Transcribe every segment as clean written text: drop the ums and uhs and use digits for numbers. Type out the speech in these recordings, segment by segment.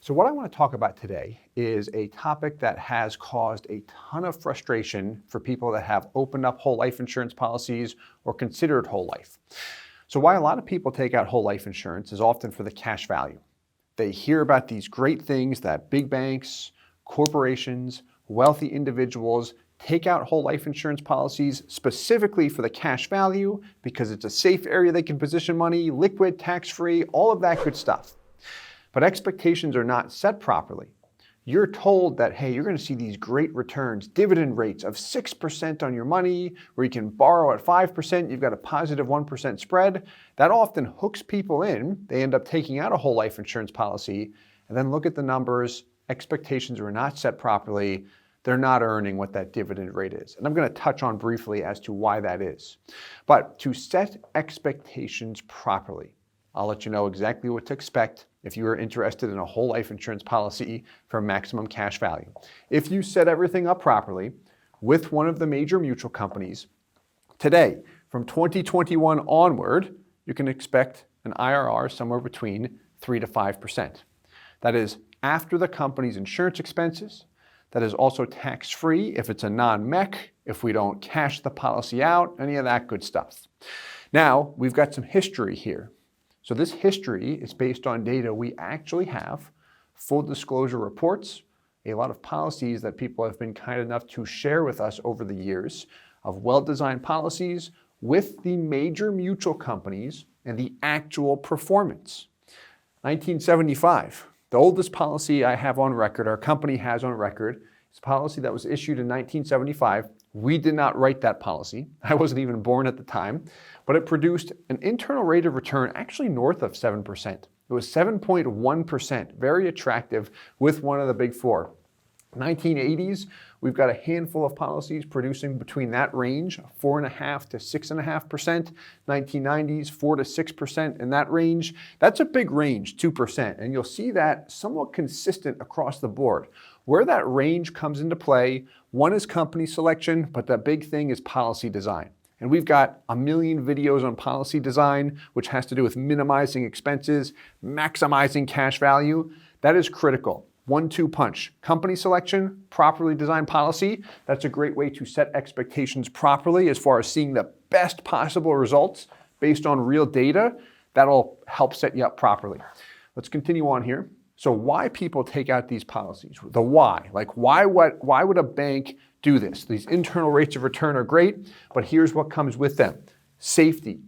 So what I want to talk about today is a topic that has caused a ton of frustration for people that have opened up whole life insurance policies or considered whole life. So why a lot of people take out whole life insurance is often for the cash value. They hear about these great things that big banks, corporations, wealthy individuals take out whole life insurance policies specifically for the cash value because it's a safe area they can position money, liquid, tax-free, all of that good stuff. But expectations are not set properly. You're told that, hey, you're going to see these great returns, dividend rates of 6% on your money, where you can borrow at 5%, you've got a positive 1% spread. That often hooks people in. They end up taking out a whole life insurance policy, and then look at the numbers. Expectations were not set properly. They're not earning what that dividend rate is. And I'm going to touch on briefly as to why that is. But to set expectations properly, I'll let you know exactly what to expect if you are interested in a whole life insurance policy for maximum cash value. If you set everything up properly with one of the major mutual companies, today, from 2021 onward, you can expect an IRR somewhere between 3 to 5%. That is after the company's insurance expenses. That is also tax-free if it's a non-MEC, if we don't cash the policy out, any of that good stuff. Now, we've got some history here. So this history is based on data we actually have, full disclosure reports, a lot of policies that people have been kind enough to share with us over the years of well-designed policies with the major mutual companies and the actual performance. 1975, the oldest policy I have on record, our company has on record, is a policy that was issued in 1975. We did not write that policy. I wasn't even born at the time, but it produced an internal rate of return actually north of 7%. It was 7.1%, very attractive with one of the big four. 1980s, we've got a handful of policies producing between that range, 4.5% to 6.5%. 1990s, 4 to 6% in that range. That's a big range, 2%, and you'll see that somewhat consistent across the board. Where that range comes into play, one is company selection, but the big thing is policy design. And we've got a million videos on policy design, which has to do with minimizing expenses, maximizing cash value. That is critical. 1-2 punch. Company selection, properly designed policy. That's a great way to set expectations properly as far as seeing the best possible results based on real data. That'll help set you up properly. Let's continue on here. So why people take out these policies? The why. Like why would a bank do this? These internal rates of return are great, but here's what comes with them. Safety,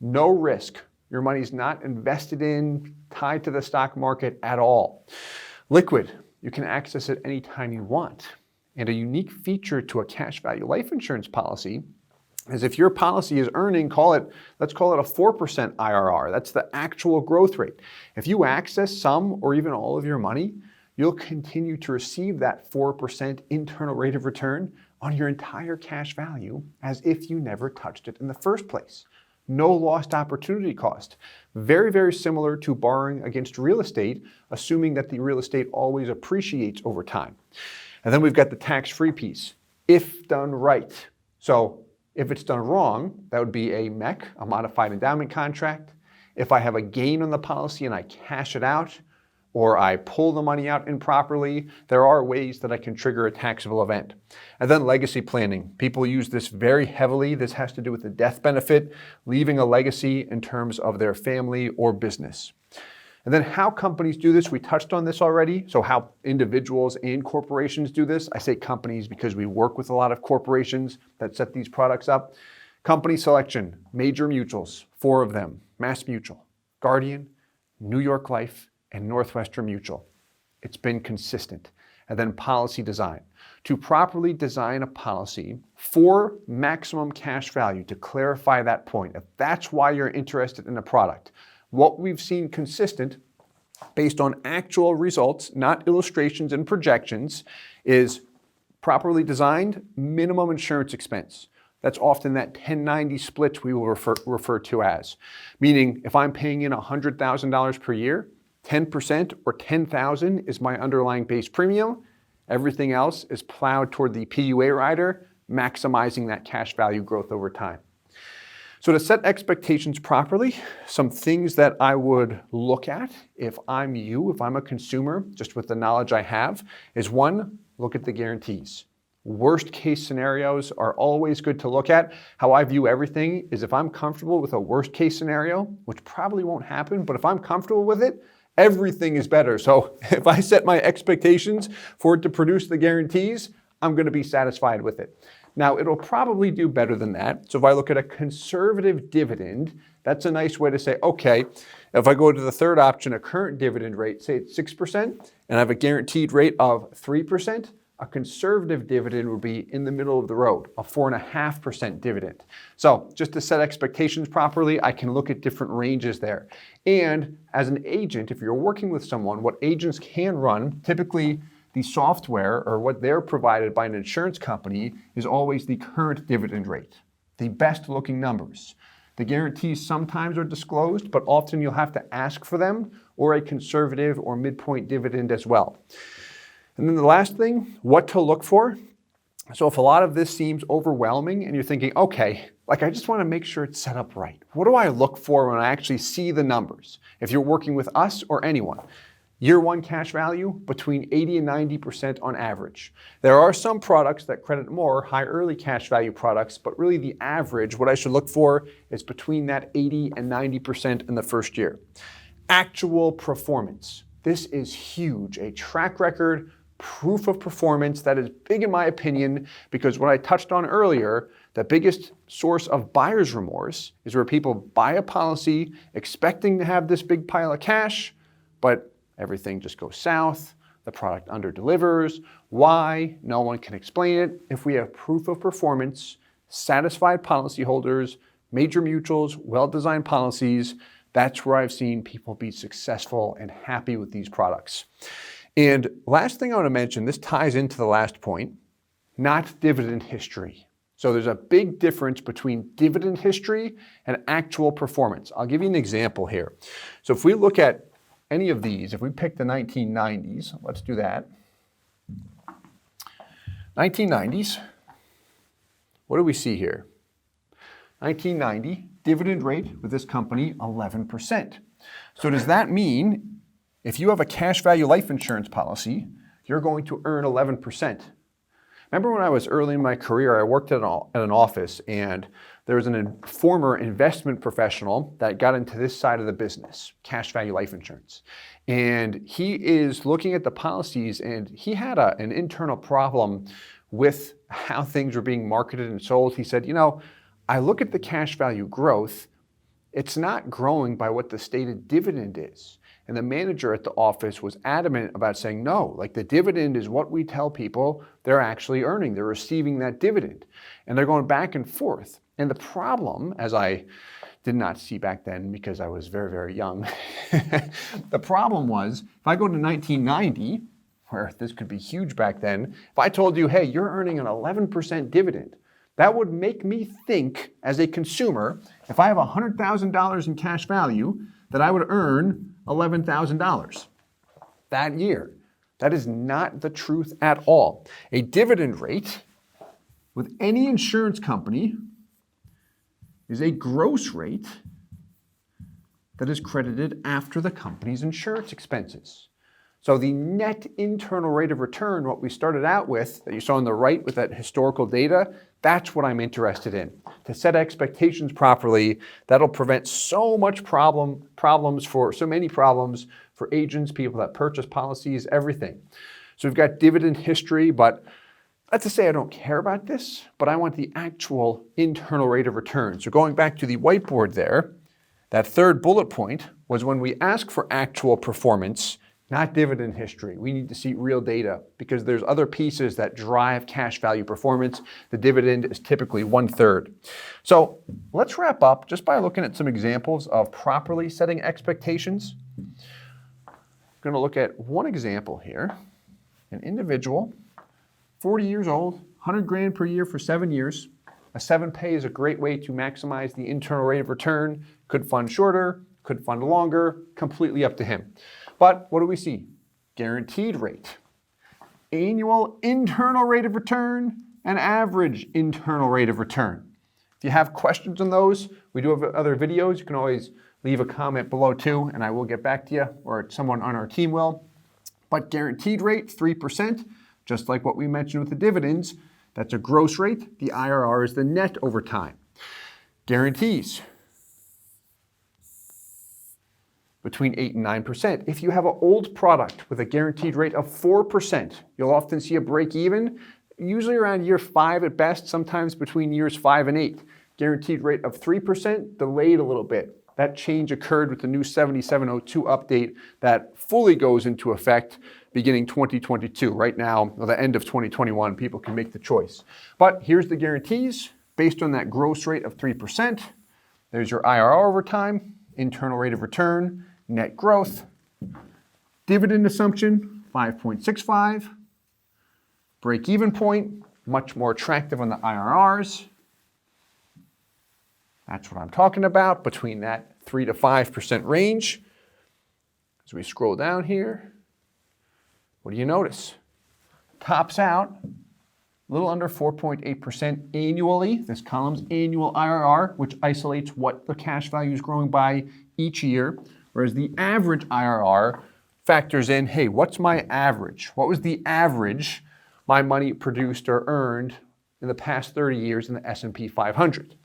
no risk. Your money's not invested in, tied to the stock market at all. Liquid, you can access it anytime you want. And a unique feature to a cash value life insurance policy is if your policy is earning, let's call it a 4% IRR. That's the actual growth rate. If you access some or even all of your money, you'll continue to receive that 4% internal rate of return on your entire cash value as if you never touched it in the first place. No lost opportunity cost. Very, very similar to borrowing against real estate, assuming that the real estate always appreciates over time. And then we've got the tax-free piece, if done right. So if it's done wrong, that would be a MEC, a modified endowment contract. If I have a gain on the policy and I cash it out, or I pull the money out improperly, there are ways that I can trigger a taxable event. And then legacy planning. People use this very heavily. This has to do with the death benefit, leaving a legacy in terms of their family or business. And then how companies do this, we touched on this already. So how individuals and corporations do this. I say companies because we work with a lot of corporations that set these products up. Company selection, major mutuals, 4 of them, Mass Mutual, Guardian, New York Life, and Northwestern Mutual. It's been consistent. And then policy design. To properly design a policy for maximum cash value, to clarify that point, if that's why you're interested in a product. What we've seen consistent based on actual results, not illustrations and projections, is properly designed minimum insurance expense. That's often that 1090 split we will refer to as. Meaning if I'm paying in $100,000 per year, 10% or $10,000 is my underlying base premium. Everything else is plowed toward the PUA rider, maximizing that cash value growth over time. So to set expectations properly, some things that I would look at if I'm you, if I'm a consumer, just with the knowledge I have, is one, look at the guarantees. Worst case scenarios are always good to look at. How I view everything is if I'm comfortable with a worst case scenario, which probably won't happen, but if I'm comfortable with it, everything is better. So if I set my expectations for it to produce the guarantees, I'm going to be satisfied with it. Now, it'll probably do better than that. So if I look at a conservative dividend, that's a nice way to say, okay, if I go to the third option, a current dividend rate, say it's 6%, and I have a guaranteed rate of 3%, a conservative dividend would be in the middle of the road, a 4.5% dividend. So just to set expectations properly, I can look at different ranges there. And as an agent, if you're working with someone, what agents can run, typically the software or what they're provided by an insurance company is always the current dividend rate, the best looking numbers. The guarantees sometimes are disclosed, but often you'll have to ask for them, or a conservative or midpoint dividend as well. And then the last thing, what to look for. So if a lot of this seems overwhelming and you're thinking, okay, like I just want to make sure it's set up right. What do I look for when I actually see the numbers? If you're working with us or anyone, year one cash value between 80 and 90% on average. There are some products that credit more, high early cash value products, but really the average, what I should look for is between that 80 and 90% in the first year. Actual performance. This is huge. A track record, proof of performance that is big in my opinion, because what I touched on earlier, the biggest source of buyer's remorse is where people buy a policy expecting to have this big pile of cash, but everything just goes south, the product under-delivers. Why? No one can explain it. If we have proof of performance, satisfied policyholders, major mutuals, well-designed policies, that's where I've seen people be successful and happy with these products. And last thing I want to mention, this ties into the last point, not dividend history. So there's a big difference between dividend history and actual performance. I'll give you an example here. So if we look at any of these, if we pick the 1990s, let's do that. 1990s, what do we see here? 1990, dividend rate with this company, 11%. So does that mean if you have a cash value life insurance policy, you're going to earn 11%? Remember when I was early in my career, I worked at an office and there was a former investment professional that got into this side of the business, cash value life insurance. And he is looking at the policies and he had an internal problem with how things were being marketed and sold. He said, you know, I look at the cash value growth, it's not growing by what the stated dividend is. And the manager at the office was adamant about saying, no, like the dividend is what we tell people they're actually earning. They're receiving that dividend. And they're going back and forth. And the problem, as I did not see back then because I was very, very young, the problem was if I go to 1990, where this could be huge back then, if I told you, hey, you're earning an 11% dividend, that would make me think as a consumer, if I have $100,000 in cash value, that I would earn $11,000 that year. That is not the truth at all. A dividend rate with any insurance company is a gross rate that is credited after the company's insurance expenses. So the net internal rate of return, what we started out with, that you saw on the right with that historical data, that's what I'm interested in. To set expectations properly, that'll prevent so many problems for agents, people that purchase policies, everything. So we've got dividend history, but not to say I don't care about this, but I want the actual internal rate of return. So going back to the whiteboard there, that third bullet point was when we ask for actual performance, not dividend history. We need to see real data because there's other pieces that drive cash value performance. The dividend is typically 1/3. So let's wrap up just by looking at some examples of properly setting expectations. I'm going to look at one example here. An individual, 40 years old, 100 grand per year for 7 years. A 7-pay is a great way to maximize the internal rate of return. Could fund shorter, could fund longer, completely up to him. But what do we see? Guaranteed rate, annual internal rate of return, and average internal rate of return. If you have questions on those, we do have other videos. You can always leave a comment below too, and I will get back to you, or someone on our team will. But guaranteed rate, 3%, just like what we mentioned with the dividends. That's a gross rate. The IRR is the net over time. Guarantees, between 8 and 9%. If you have an old product with a guaranteed rate of 4%, you'll often see a break even, usually around year 5 at best, sometimes between years 5 and 8. Guaranteed rate of 3%, delayed a little bit. That change occurred with the new 7702 update that fully goes into effect beginning 2022. Right now, or the end of 2021, people can make the choice. But here's the guarantees based on that gross rate of 3%. There's your IRR over time, internal rate of return, net growth, dividend assumption, 5.65, break-even point, much more attractive on the IRRs. That's what I'm talking about, between that 3 to 5% range. As we scroll down here, what do you notice? Tops out a little under 4.8% annually. This column's annual IRR, which isolates what the cash value is growing by each year, whereas the average IRR factors in, hey, what's my average? What was the average my money produced or earned in the past 30 years in the S&P 500?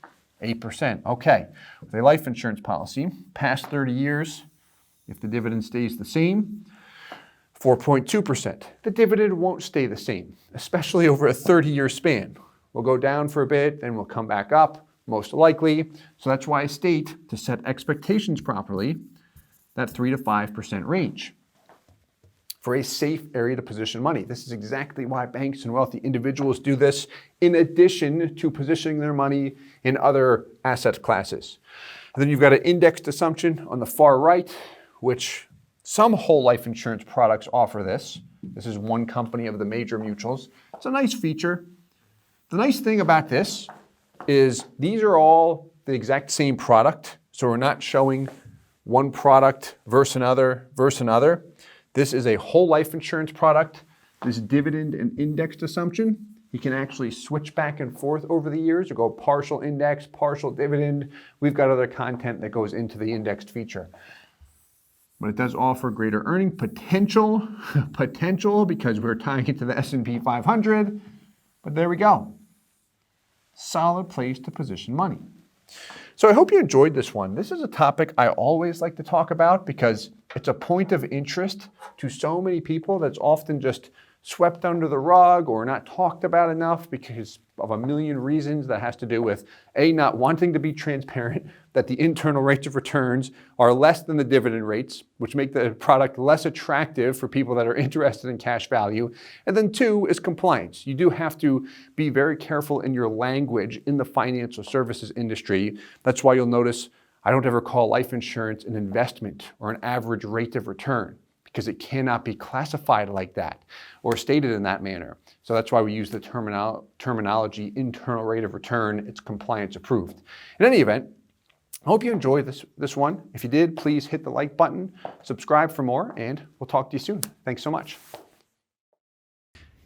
8%. Okay. With a life insurance policy, past 30 years, if the dividend stays the same, 4.2%. The dividend won't stay the same, especially over a 30-year span. We'll go down for a bit, then we'll come back up, most likely. So that's why I state, to set expectations properly, that 3 to 5% range for a safe area to position money. This is exactly why banks and wealthy individuals do this, in addition to positioning their money in other asset classes. And then you've got an indexed assumption on the far right, which some whole life insurance products offer this. This is one company of the major mutuals. It's a nice feature. The nice thing about this is these are all the exact same product, so we're not showing one product versus another versus another. This is a whole life insurance product. This dividend and indexed assumption, you can actually switch back and forth over the years or go partial index, partial dividend. We've got other content that goes into the indexed feature. But it does offer greater earning potential, because we're tying it to the S&P 500. But there we go. Solid place to position money. So I hope you enjoyed this one. This is a topic I always like to talk about because it's a point of interest to so many people that's often just swept under the rug or not talked about enough because of a million reasons that has to do with A, not wanting to be transparent, that the internal rates of returns are less than the dividend rates, which make the product less attractive for people that are interested in cash value. And then 2 is compliance. You do have to be very careful in your language in the financial services industry. That's why you'll notice I don't ever call life insurance an investment or an average rate of return, because it cannot be classified like that or stated in that manner. So that's why we use the terminology internal rate of return. It's compliance approved. In any event, I hope you enjoyed this one. If you did, please hit the like button, subscribe for more, and we'll talk to you soon. Thanks so much.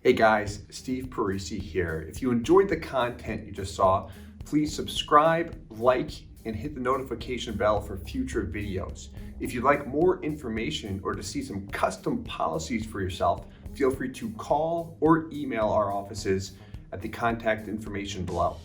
Hey guys, Steve Parisi here. If you enjoyed the content you just saw, please subscribe, like, and hit the notification bell for future videos. If you'd like more information or to see some custom policies for yourself, feel free to call or email our offices at the contact information below.